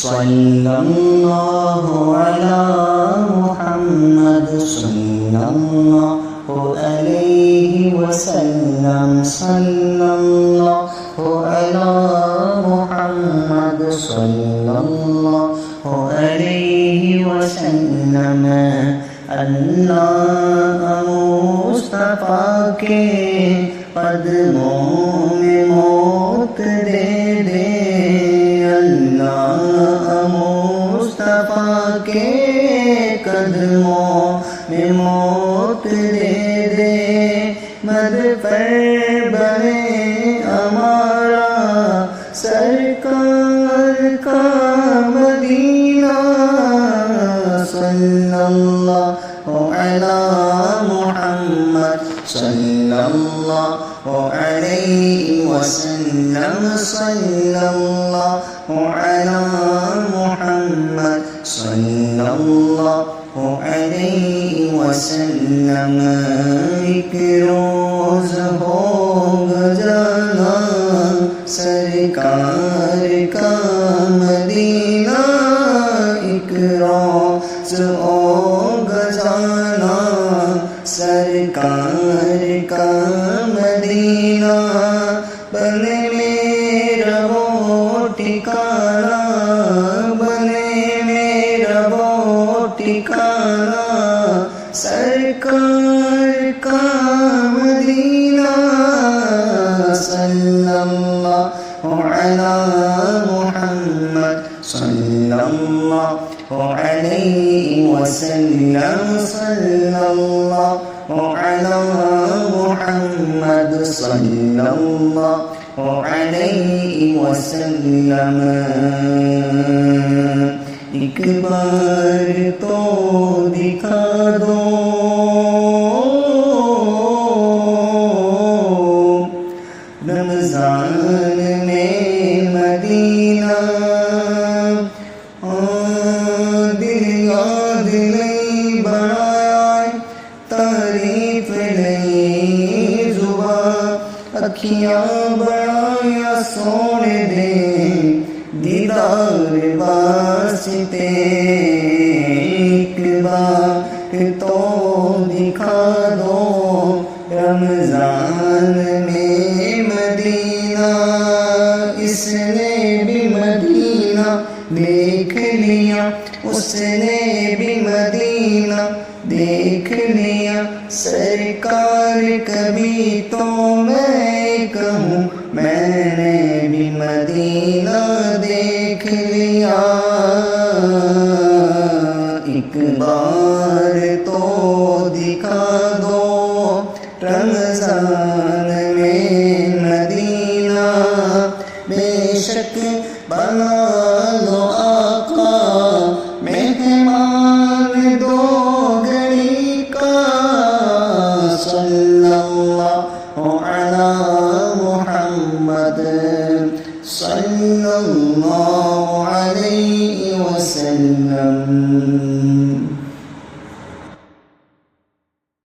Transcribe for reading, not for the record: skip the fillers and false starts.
सल्लल्लाहु अला मुहम्मद सल्लल्लाहु अलैहि वसल्लम सल्लल्लाहु अला मुहम्मद सल्लल्लाहु अलैहि वसल्लम। अल्लाह मुस्तफा के कदमों में मौत दे दे, अल्लाह मुस्तफा के कदमों में मौत दे दे। मद पर बने हमारा सरकार का मदीना, सल्लल्लाहु अला मुहम्मद सल्लल्लाहु अलैहि वसल्लम सल्लल्लाहु अला मुहम्मद सल्लल्लाहु अलैहि वसल्लम। एक रोज होगा जाना सरकार का मदीना, एक रोज होगा जाना सरकार का मदीना। बने मेरा वो ठिकाना, बने मेरा वो ठिकाना सरकार का मदीना, सल्लल्लाहु अला मुहम्मद सल्लल्लाहु अलैहि वसल्लम, सल्लल्लाहु अला मुहम्मद सल्लल्लाहु अलैहि वसल्लम। एक बार तो दिखा दो रमजान में मदीना, दिल याद नहीं बनाया तारीफ नहीं जुबां, अखियां बढ़ाया सोने दे दीदार वास्ते। एक बार तो दिखा दो रमजान में मदीना, इसने भी मदीना देख लिया, उसने भी मदीना देख लिया। सरकार कभी तो मैं कहूँ मैंने भी मदीना देख लिया। एक बार तो दिखा दो रमजान में मदीना, बेशक बना लो आका मेहमान दो घड़ी का, सल्लल्लाहु अला मुहम्मद सल्लल्लाहु अलैहि वसल्लम।